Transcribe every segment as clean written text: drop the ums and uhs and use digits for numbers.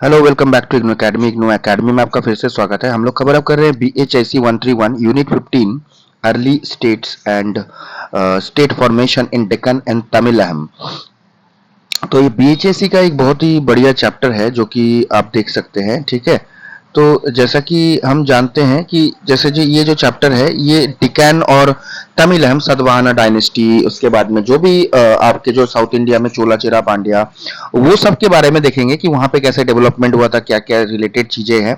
Hello, welcome back to IGNOU academy. IGNOU academy में आपका फिर से स्वागत है। हम लोग खबर अब कर रहे हैं BHIC 131 unit 15 early states and state formation in Deccan and Tamilakam. तो ये BHIC का एक बहुत ही बढ़िया चैप्टर है जो कि आप देख सकते हैं। ठीक है, तो जैसा कि हम जानते हैं कि जैसे जो ये जो चैप्टर है ये डिकैन और तमिलहम सतवाहना डायनेस्टी, उसके बाद में जो भी आपके जो साउथ इंडिया में चोला चेरा पांड्या, वो सब के बारे में देखेंगे कि वहां पे कैसे डेवलपमेंट हुआ था, क्या क्या रिलेटेड चीजें हैं।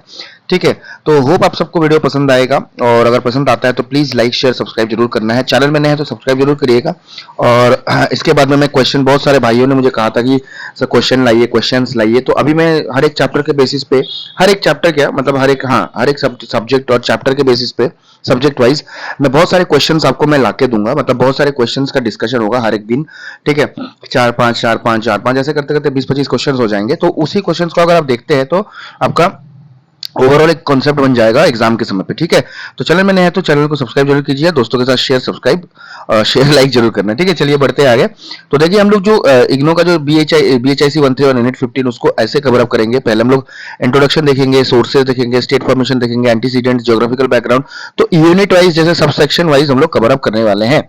ठीक है, तो होप आप सबको वीडियो पसंद आएगा, और अगर पसंद आता है तो प्लीज लाइक शेयर सब्सक्राइब जरूर करना है। चैनल में नए हैं तो सब्सक्राइब जरूर करिएगा। और इसके बाद में मैं क्वेश्चन, बहुत सारे भाइयों ने मुझे कहा था कि सर क्वेश्चन लाइए, क्वेश्चंस लाइए, तो अभी मैं हर एक चैप्टर के बेसिस पे, हर एक चैप्टर क्या मतलब हर एक सब्जेक्ट और चैप्टर के बेसिस पे, सब्जेक्ट वाइज मैं बहुत सारे क्वेश्चंस आपको मैं लाके दूंगा। मतलब बहुत सारे क्वेश्चंस का डिस्कशन होगा हर एक दिन। ठीक है, चार पांच ऐसे करते करते 20-25 क्वेश्चंस हो जाएंगे। तो उसी क्वेश्चंस को अगर आप देखते हैं तो आपका ओवरऑल एक कॉन्सेप्ट बन जाएगा एग्जाम के समय पे। ठीक है, तो चैनल में नए हैं तो चैनल को सब्सक्राइब जरूर कीजिए, दोस्तों के साथ शेयर लाइक जरूर करना है। ठीक है, चलिए बढ़ते हैं आगे। तो देखिए हम लोग जो इग्नो का जो BHIC 131 यूनिट 15 उसको ऐसे कवर अप करेंगे। पहले हम लोग इंट्रोडक्शन देखेंगे, सोर्सेज देखेंगे, स्टेट फॉर्मेशन देखेंगे, एंटीसीडेंट्स, ज्योग्राफिकल बैकग्राउंड। तो यूनिट वाइज जैसे सब सेक्शन वाइज हम लोग कवर अप करने वाले हैं।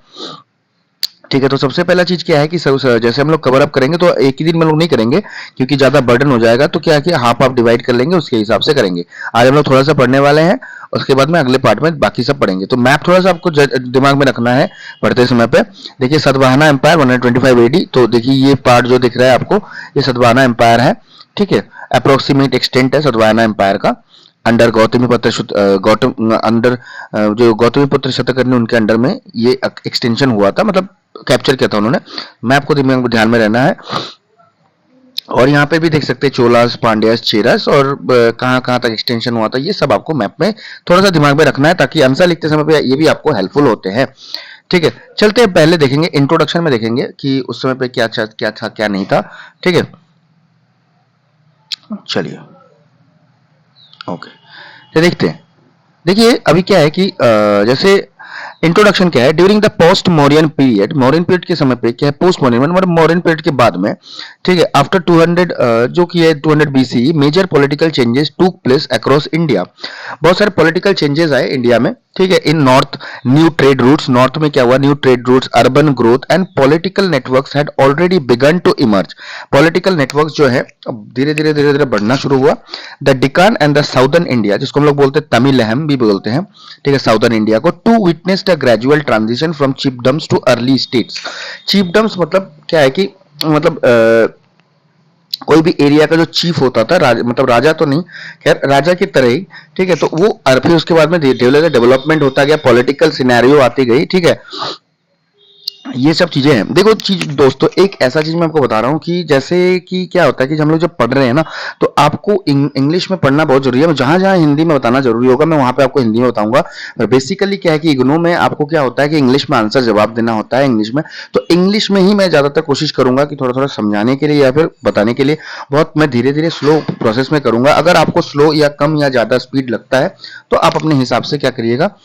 ठीक है, तो सबसे पहला चीज क्या है कि जैसे हम लोग कवर अप करेंगे तो एक ही दिन में लोग नहीं करेंगे, क्योंकि ज्यादा बर्डन हो जाएगा। तो क्या है कि हाफ हाफ डिवाइड कर लेंगे, उसके हिसाब से करेंगे। आज हम लोग थोड़ा सा पढ़ने वाले हैं, उसके बाद में अगले पार्ट में बाकी सब पढ़ेंगे। तो मैप थोड़ा सा आपको दिमाग में रखना है पढ़ते समय पे। देखिए सतवाहना एम्पायर 125 AD, तो देखिए ये पार्ट जो दिख रहा है आपको, ये सतवाहना एम्पायर है। ठीक है, अप्रोक्सीमेट एक्सटेंट है सतवाहना एम्पायर का। अंडर जो गौतमीपुत्र शतकर्णी, उनके अंडर में ये एक्सटेंशन हुआ था, मतलब कैप्चर किया था उन्होंने। मैप को ध्यान में रहना है। और यहाँ पे भी देख सकते हैं चोलास, पांड्यास, चेरास, और कहाँ कहाँ तक एक्सटेंशन हुआ था, ये सब आपको मैप में थोड़ा सा दिमाग में रखना है, ताकि आंसर लिखते समय पे ये भी आपको हेल्पफुल होते हैं। ठीक है, चलते हैं पहले देखेंगे इंट्रोडक्शन में, देखेंगे कि उस समय पे क्या था क्या नहीं था। ठीक है, चलिए ओके, तो देखते हैं। देखिए अभी क्या है कि जैसे इंट्रोडक्शन क्या है, during the post Mauryan period, Mauryan period के समय पे क्या है, पोस्ट मौर्यन मतलब मौर्यन पीरियड के बाद में। ठीक है, आफ्टर 200 जो कि है 200 BCE, major political changes took place across India. बहुत सारे पॉलिटिकल चेंजेस आए इंडिया में। ठीक है, in north new trade routes, north में क्या हुआ, new trade routes, urban growth and political networks had already begun to emerge. Political networks जो है अब धीरे धीरे बढ़ना शुरू हुआ। The Deccan and the southern India, जिसको हम लोग बोलते हैं तमिलहम भी बोलते हैं, ठीक है, साउदर्न इंडिया को, to witnessed a gradual transition from chiefdoms to early states. Chiefdoms मतलब क्या है कि मतलब कोई भी एरिया का जो चीफ होता था, मतलब राजा तो नहीं, खैर राजा की तरह ही। ठीक है, तो वो फिर उसके बाद में डेवलपमेंट होता गया, पॉलिटिकल सिनेरियो आती गई। ठीक है, ये सब चीजें हैं। देखो चीज दोस्तों, एक ऐसा चीज मैं आपको बता रहा हूँ कि जैसे कि क्या होता है कि हम लोग जब पढ़ रहे हैं ना, तो आपको इंग्लिश में पढ़ना बहुत जरूरी है। जहां जहां हिंदी में बताना जरूरी होगा, मैं वहां पे आपको हिंदी में बताऊंगा। बेसिकली क्या है कि इग्नू में आपको क्या होता है कि इंग्लिश में आंसर जवाब देना होता है इंग्लिश में। तो इंग्लिश में ही मैं ज्यादातर कोशिश करूंगा कि थोड़ा थोड़ा समझाने के लिए या फिर बताने के लिए। बहुत मैं धीरे धीरे स्लो प्रोसेस में करूंगा। अगर आपको स्लो या कम या ज्यादा स्पीड लगता है तो आप अपने हिसाब से क्या करिएगा,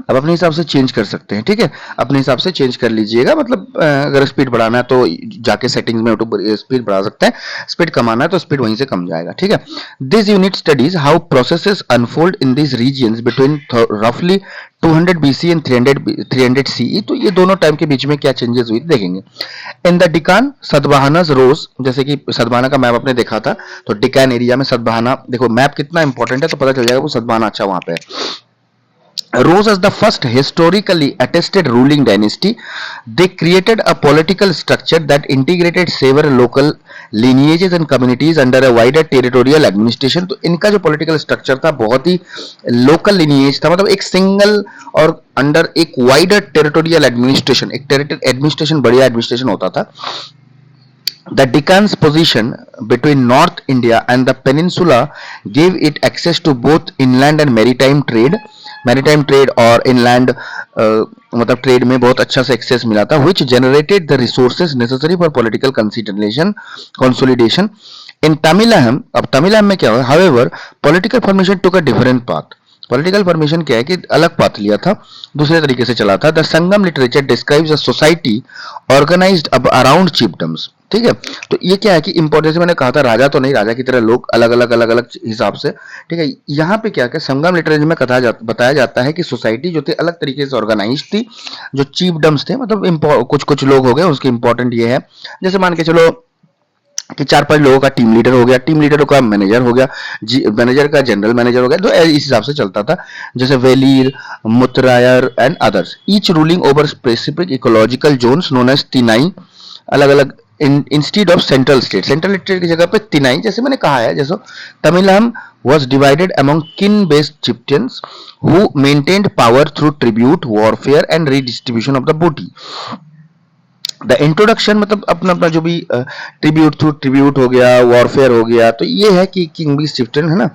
आप अपने हिसाब से चेंज कर सकते हैं। ठीक है, अपने हिसाब से चेंज कर लीजिएगा। मतलब अगर स्पीड बढ़ाना है तो जाके सेटिंग्स में स्पीड बढ़ा सकते हैं, स्पीड कमाना है तो स्पीड वहीं से कम जाएगा। ठीक है, this unit studies how processes unfold in this regions between रफली 200 BC एंड 300 CE। तो ये दोनों टाइम के बीच में क्या चेंजेस हुई देखेंगे। इन द डिकान सतवाहनास रोज, जैसे कि सतवाहना का मैप आपने देखा था, तो डिकान एरिया में सतवाहना, देखो मैप कितना इंपॉर्टेंट है तो पता चल जाएगा वो सतवाहना अच्छा वहां पे है, rose as the first historically attested ruling dynasty. They created a political structure that integrated several local lineages and communities under a wider territorial administration. तो इनका जो political structure था बहुत ही local lineage था, मतलब एक single और अंडर एक wider territorial administration, एक administration बढ़िया administration होता था। The Deccan's position between North India and the peninsula gave it access to both inland and maritime trade. Maritime trade और इनलैंड मतलब ट्रेड में बहुत अच्छा से एक्सेस मिला था, which generated the resources necessary for political consolidation in Tamilaham. अब तमिलहम में क्या हुआ, however political formation took a different path. Political formation क्या है कि अलग पाथ लिया था, दूसरे तरीके से चला था। The Sangam literature describes a society organised around chiefdoms. ठीक है। तो ये क्या है कि इंपॉर्टेंस मैंने कहा था, राजा तो नहीं, राजा की तरह लोग अलग अलग अलग अलग हिसाब से, ठीक है। यहाँ पे क्या क्या संगम लिटरेचर में बताया जाता है कि सोसाइटी जो थी अलग तरीके से ऑर्गेनाइज थी। जो चीफडम्स थे, मतलब कुछ कुछ लोग हो गए, उसके इंपॉर्टेंट ये है, जैसे मान के चलो कि 4-5 लोगों का टीम लीडर हो गया, टीम लीडर का मैनेजर हो गया, मैनेजर का जनरल मैनेजर हो गया, तो इस हिसाब से चलता था। जैसे Velir, Mutharaiyar and others, each ruling over specific ecological zones known as tinai, अलग अलग इंस्टीड ऑफ सेंट्रल स्टेट की जगह पे तिनाई, जैसे मैंने कहा है, जैसे तमिलहम was divided among kin-based chieftains who maintained power through tribute, warfare and redistribution of the booty. The introduction मतलब अपना अपना जो भी ट्रिब्यूट थ्रू ट्रिब्यूट हो गया, वॉरफेयर हो गया, तो ये है कि किंग भी शिफ्टन है ना,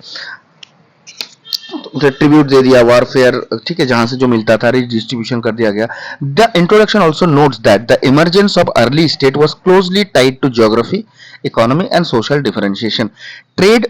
तो ट्रिब्यूट दे दिया, वॉरफेयर, ठीक है, जहां से जो मिलता था रिडिस्ट्रीब्यूशन कर दिया गया। The introduction also notes that the emergence of early state was closely tied to geography, economy and social differentiation. Trade,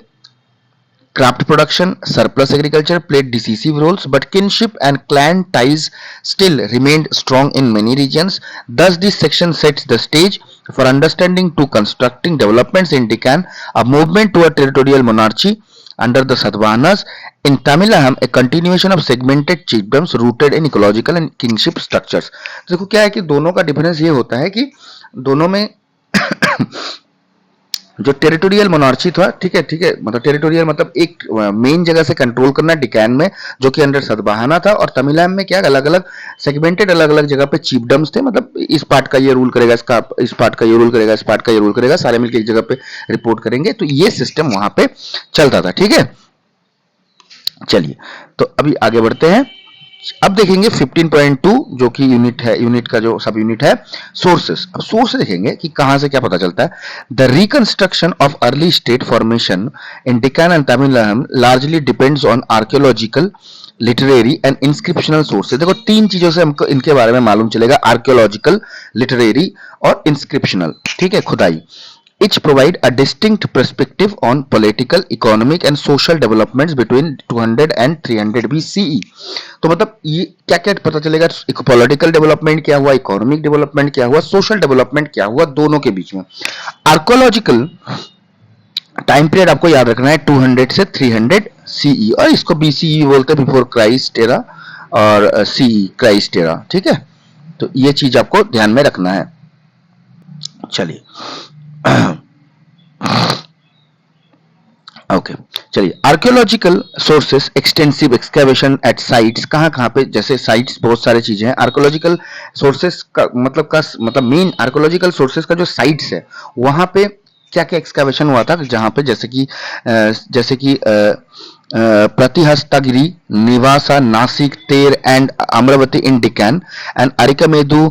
craft production, surplus agriculture played decisive roles, but kinship and clan ties still remained strong in many regions. Thus, this section sets the stage for understanding to constructing developments in Deccan, a movement toward territorial monarchy under the Satavahanas. In Tamilaham, a continuation of segmented chiefdoms rooted in ecological and kingship structures. देखो क्या है कि दोनों का difference ये होता है कि दोनों में जो टेरिटोरियल मोनार्ची था, ठीक है, मतलब टेरिटोरियल मतलब एक मेन जगह से कंट्रोल करना डिकैन में, जो कि अंडर सतवाहना था, और तमिलनाडु में क्या अलग अलग सेगमेंटेड अलग अलग जगह पे चीफडम्स थे, मतलब इस पार्ट का ये रूल करेगा, इस पार्ट का ये रूल करेगा, इस पार्ट का ये रूल करेगा, सारे मिलकर एक जगह पे रिपोर्ट करेंगे, तो ये सिस्टम वहां पे चलता था, ठीक है। चलिए, तो अभी आगे बढ़ते हैं। अब देखेंगे 15.2 जो कि यूनिट है, यूनिट का जो सब यूनिट है, सोर्सेस। अब सोर्स देखेंगे कि कहां से क्या पता चलता है। The reconstruction of early state formation in Deccan and Tamil Nadu largely depends on archaeological, literary and inscriptional sources. देखो तीन चीजों से हमको इनके बारे में मालूम चलेगा, आर्कियोलॉजिकल, लिटरेरी और इंस्क्रिप्शनल, ठीक है, खुदाई। Each provide a distinct perspective on political, economic and social developments between 200 and 300 BCE. तो मतलब ये क्या क्या पता चलेगा, पॉलिटिकल डेवलपमेंट क्या हुआ, इकोनॉमिक डेवलपमेंट क्या हुआ, सोशल डेवलपमेंट क्या हुआ दोनों के बीच में। आर्कोलॉजिकल टाइम पीरियड आपको याद रखना है 200 से 300 सीई, और इसको बीसीई बोलते हैं, बिफोर क्राइस्ट एरा, और सीई क्राइस्ट एरा, ठीक है। तो ये चीज आपको ध्यान में रखना है। चलिए ओके, चलिए, archaeological sources, extensive excavation at sites, कहां पे, जैसे साइट्स बहुत सारी चीजें हैं। आर्कियोलॉजिकल सोर्सेस का मतलब मेन आर्कियोलॉजिकल सोर्सेस का जो साइट्स है, वहां पे क्या क्या एक्सकेवेशन हुआ था, जहां पे जैसे कि प्रतिहस्तगिरी, निवासा, Nasik, Ter and Amaravati in Deccan, and Arikamedu,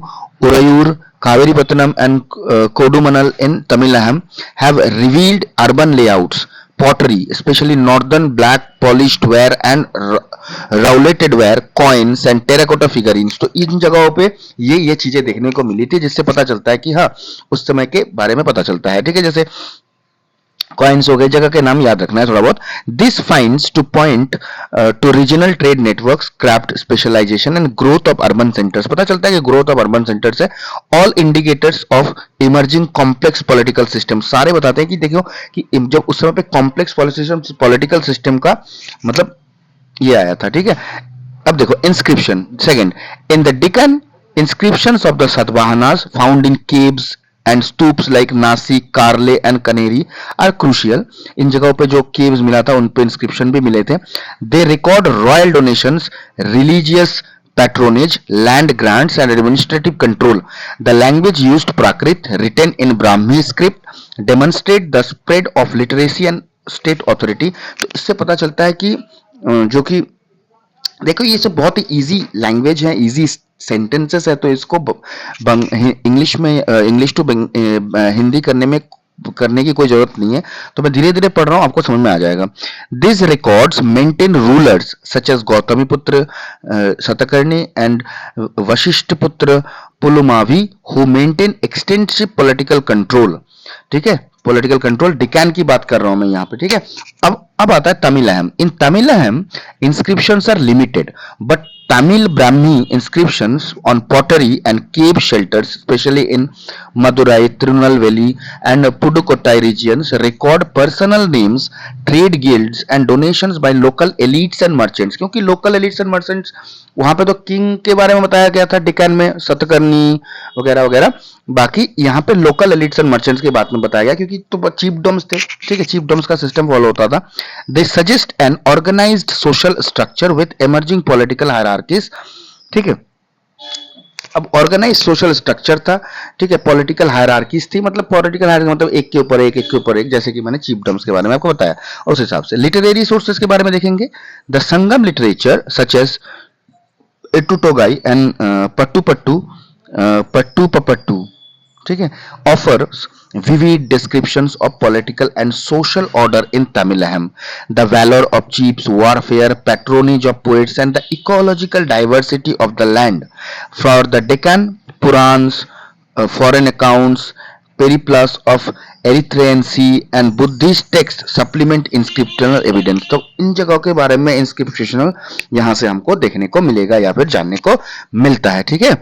Uraiyur, Kaveripatanam and Kodumanal in Tamil Nadu have revealed urban layouts, pottery, especially northern black polished ware and rowletted ware, coins and terracotta figurines. तो इन जगहों पे ये चीजें देखने को मिली थी, जिससे पता चलता है कि हाँ उस समय के बारे में पता चलता है, ठीक है। जैसे कॉइन्स हो गए, जगह के नाम याद रखना है थोड़ा बहुत। This finds to point to regional trade networks, craft specialisation and growth of urban centres. पता चलता है कि ग्रोथ ऑफ अर्बन सेंटर्स है। All indicators of emerging complex political system, सारे बताते हैं कि देखो कि जब उस समय पे कॉम्प्लेक्स पॉलिटिकल सिस्टम का मतलब ये आया था, ठीक है। अब देखो inscription second, in the deacon inscriptions of the Satavahanas found in caves and stoops like Nasik, Karle and Kaneri are crucial. इन जगहों पे जो caves मिला था उन पे inscription भी मिले थे। They record royal donations, religious patronage, land grants and administrative control. The language used Prakrit, written in Brahmi script, demonstrate the spread of literacy and state authority. तो इससे पता चलता है कि जो कि देखो ये सब बहुत ही इजी लैंग्वेज है, इजी सेंटेंसेस है, तो इसको इंग्लिश में इंग्लिश टू हिंदी करने की कोई जरूरत नहीं है। तो मैं धीरे धीरे पढ़ रहा हूं, आपको समझ में आ जाएगा। This records maintain rulers such as Gautamiputra Satakarni and Vasishthiputra Pulumavi who maintain extensive political control, ठीक है। पॉलिटिकल कंट्रोल डिकैन की बात कर रहा हूं मैं यहाँ पे, ठीक है। अब आता है Tamilakam. In Tamilakam inscriptions are limited but Tamil Brahmi inscriptions on pottery and cave shelters, especially in Madurai, Tirunelveli, and Pudukkottai regions, record personal names, trade guilds, and donations by local elites and merchants. क्योंकि local elites and merchants वहां पे तो king के बारे में बताया गया था डिकैन में, सतकर्णी वगैरह वगैरह। बाकी यहाँ पे लोकल एलिट्स एंड मर्चेंट्स के बात में बताया गया क्योंकि तो चीफडम्स थे, ठीक है, चीफडम्स का सिस्टम फॉलो होता था। They suggest an organized social structure with emerging political hierarchies, ठीक है। अब ऑर्गेनाइज सोशल स्ट्रक्चर था, ठीक है, पॉलिटिकल हायरार्कीज थी, मतलब पॉलिटिकल हायरार्की मतलब एक के ऊपर एक के ऊपर एक, जैसे कि मैंने चीफडम्स के बारे में आपको बताया। उस हिसाब से लिटरेरी सोर्सेज के बारे में देखेंगे। The Sangam literature such as Ettuthogai and Pattuppattu, Pattuppattu, ठीक है, offers vivid descriptions of political and social order in Tamilaham, the valor of chiefs, warfare, patronage of poets, and the ecological diversity of the land. For the Deccan, Purans, foreign accounts, periplus of Erythraean Sea and Buddhist texts supplement inscriptional evidence. तो इन जगहों के बारे में inscriptional यहाँ से हमको देखने को मिलेगा या फिर जानने को मिलता है, ठीक है।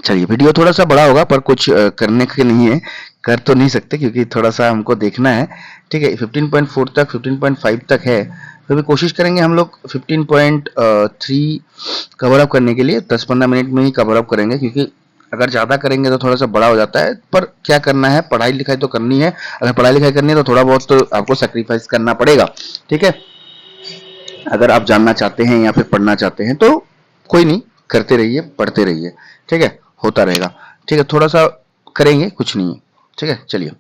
चलिए, वीडियो थोड़ा सा बड़ा होगा पर कुछ करने के नहीं है, कर तो नहीं सकते क्योंकि थोड़ा सा हमको देखना है, ठीक है। 15.4 तक 15.5 तक है, फिर भी कोशिश करेंगे हम लोग 15.3 कवर अप करने के लिए। 10-15 मिनट में ही कवर अप करेंगे क्योंकि अगर ज़्यादा करेंगे तो थोड़ा सा बड़ा हो जाता है, पर क्या करना है, पढ़ाई लिखाई तो करनी है। अगर पढ़ाई लिखाई करनी है तो थोड़ा बहुत तो आपको सेक्रीफाइस करना पड़ेगा, ठीक है। अगर आप जानना चाहते हैं या फिर पढ़ना चाहते हैं तो कोई नहीं, करते रहिए, पढ़ते रहिए, ठीक है, होता रहेगा, ठीक है। थोड़ा सा करेंगे, कुछ नहीं है, ठीक है। चलिए,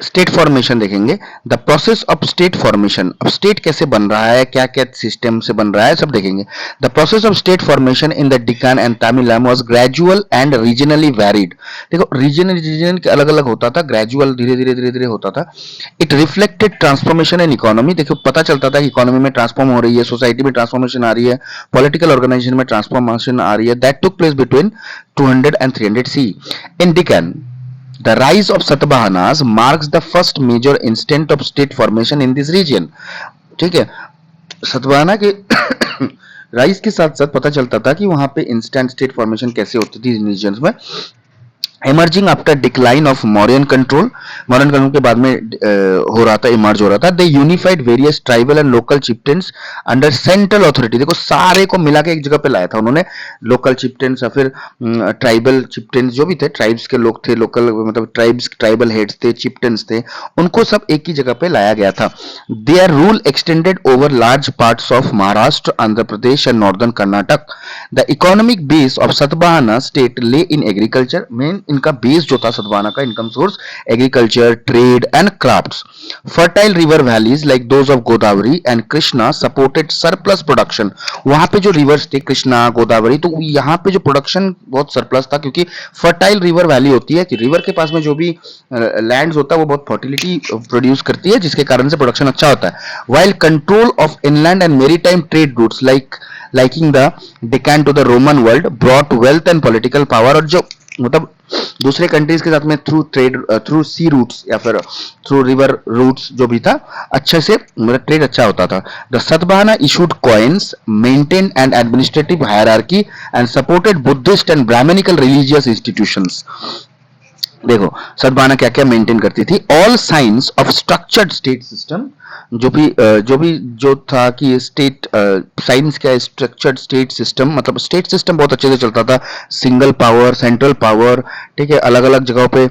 स्टेट फॉर्मेशन देखेंगे। The process of state formation, अब स्टेट कैसे बन रहा है, क्या क्या सिस्टम से बन रहा है, सब देखेंगे। The process of state formation in the Deccan and Tamil Nadu was gradual and regionally varied. देखो, रीजन के अलग अलग होता था, ग्रेजुअल धीरे धीरे होता था। It reflected transformation in economy, देखो पता चलता था कि इकोनॉमी में ट्रांसफॉर्म हो रही है, सोसाइटी में ट्रांसफॉर्मेशन आ रही है, पॉलिटिकल ऑर्गेनाइजेशन में ट्रांसफॉर्मेशन आ रही है। That took place between 200 and 300 CE. In Deccan, the rise of Satavahanas marks the first major instant of state formation in this region. ठीक है, सतवाहना के राइज के साथ साथ पता चलता था कि वहां पे इंस्टेंट स्टेट फॉर्मेशन कैसे होती थी इन रीजन्स में। Emerging after decline of Mauryan control, Mauryan control के बाद में हो रहा था, इमर्ज हो रहा था। They unified various tribal and local chieftains under central authority, देखो सारे को मिला के एक जगह पे लाया था उन्होंने, लोकल चिप्टेंस या फिर ट्राइबल चिप्टेंस जो भी थे, ट्राइब्स के लोग थे, लोकल मतलब ट्राइब्स, ट्राइबल हेड्स थे, चिप्टेंस थे, उनको सब एक ही जगह पे लाया गया था। Their rule extended over large parts of Maharashtra, Andhra Pradesh and northern Karnataka. The economic base of Satavahana state lay in agriculture, main इनका बेस जो था सतवाहना का income source agriculture, trade and crafts. Fertile river valleys like those of Godavari and Krishna supported surplus production, वहां पे जो reverse थे कृष्णा, गोदावरी, तो यहाँ पे जो प्रोडक्शन बहुत सरप्लस था क्योंकि फर्टाइल रिवर वैली होती है कि रिवर के पास में जो भी लैंड्स होता है वो बहुत फर्टिलिटी प्रोड्यूस करती है, जिसके कारण से प्रोडक्शन अच्छा होता है। While control of inland and maritime trade routes liking the Deccan to the Roman world brought wealth and political power, और जो मतलब दूसरे कंट्रीज के साथ में through trade, through sea routes या फिर थ्रू रिवर रूट्स जो भी था, अच्छे से मतलब ट्रेड अच्छा होता था। The Satavahana issued coins, maintain and administrative hierarchy and supported Buddhist and Brahmanical religious institutions. देखो सतवाहना क्या क्या मेंटेन करती थी, all science of structured state system, जो था कि स्टेट साइंस क्या, स्ट्रक्चर्ड स्टेट सिस्टम, मतलब स्टेट सिस्टम बहुत अच्छे से चलता था, सिंगल पावर, सेंट्रल पावर, ठीक है, अलग अलग जगहों पे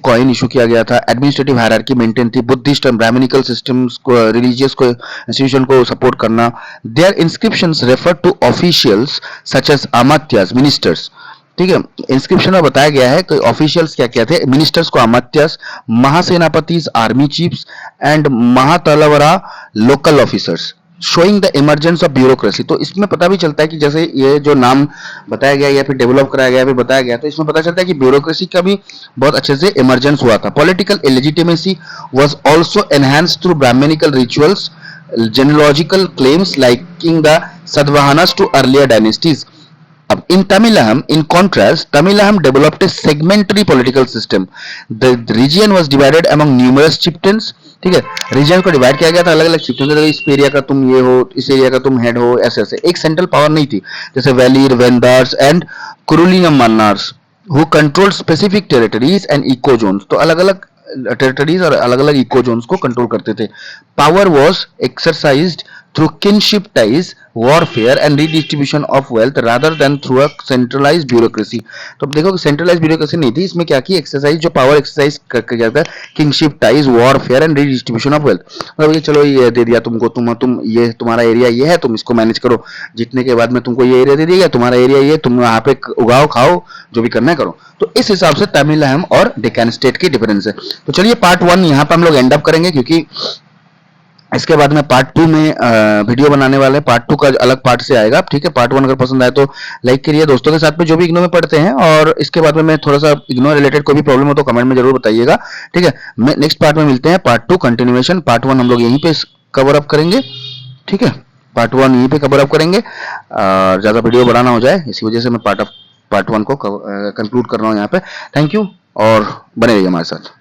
कॉइन इशू किया गया था, एडमिनिस्ट्रेटिव हायरार्की मेंटेन थी, बुद्धिस्ट एंड ब्राह्मणिकल सिस्टम्स को, रिलीजियस को, इंस्टीट्यूशन को सपोर्ट करना। Their inscriptions refer to officials such as amatyas, ministers, ठीक है, इंस्क्रिप्शन में बताया गया है कि ऑफिशियल्स क्या क्या थे, मिनिस्टर्स को amatyas, mahasenapati army chiefs and mahatalavara local officers, showing the emergence of bureaucracy. तो इसमें पता भी चलता है कि जैसे ये जो नाम बताया गया या फिर डेवलप कराया गया, फिर बताया गया, तो इसमें पता चलता है कि ब्यूरोक्रेसी का भी बहुत अच्छे से इमरजेंस हुआ था। Political illegitimacy was also enhanced through Brahmanical rituals, genealogical claims liking the Satavahanas to earlier dynasties. In Tamilaham, in contrast, Tamilaham developed a segmentary political system. The region was divided among numerous chieftains, ठीक है। Reason को divide किया गया था अलग अलग चिफ्टों के, इस एरिया का तुम ये हो, इस एरिया का तुम हेड हो, ऐसे ऐसे। एक सेंट्रल पावर नहीं थी, जैसे Velir, Vendars and Kurunilam mannars who control specific territories and eco zones. तो अलग अलग टेरिटरीज और अलग अलग इको जोन्स को कंट्रोल करते थे। Power was exercised through kinship ties, warfare and redistribution of wealth rather than through a centralize bureaucracy. तो अब देखो सेंट्रलाइज ब्यूरोक्रेसी नहीं थी इसमें, क्या की एक्सरसाइज, जो पावर एक्सरसाइज करके क्या था, kingship ties, warfare and redistribution of wealth. मतलब ये चलो ये दे दिया तुमको, तुम ये तुम्हारा एरिया ये है, तुम इसको मैनेज करो, जीतने के बाद में तुमको ये एरिया दे दिया गया, तुम्हारा एरिया ये, तुम वहां पे उगाओ खाओ, जो भी करना है करो। तो इस हिसाब से तमिलनाडु और डेक्कन स्टेट की डिफरेंस है। तो चलिए पार्ट 1 यहाँ पे हम लोग एंड अप करेंगे, क्योंकि इसके बाद में पार्ट 2 में वीडियो बनाने वाले हैं। पार्ट 2 का अलग पार्ट से आएगा, ठीक है। पार्ट 1 अगर पसंद आए तो लाइक करिए, दोस्तों के साथ में जो भी इग्नो में पढ़ते हैं, और इसके बाद में मैं थोड़ा सा इग्नो रिलेटेड कोई भी प्रॉब्लम हो तो कमेंट में जरूर बताइएगा, ठीक है। नेक्स्ट पार्ट में मिलते हैं, पार्ट 2 कंटिन्यूएशन। पार्ट 1 हम लोग यहीं पे कवर अप करेंगे, ठीक है। पार्ट 1 यहीं पे कवर अप करेंगे, और ज्यादा वीडियो बड़ा ना हो जाए, इसी वजह से मैं पार्ट 1 को कंक्लूड कर रहा हूँ यहाँ पे। थैंक यू, और बने रहिए हमारे साथ।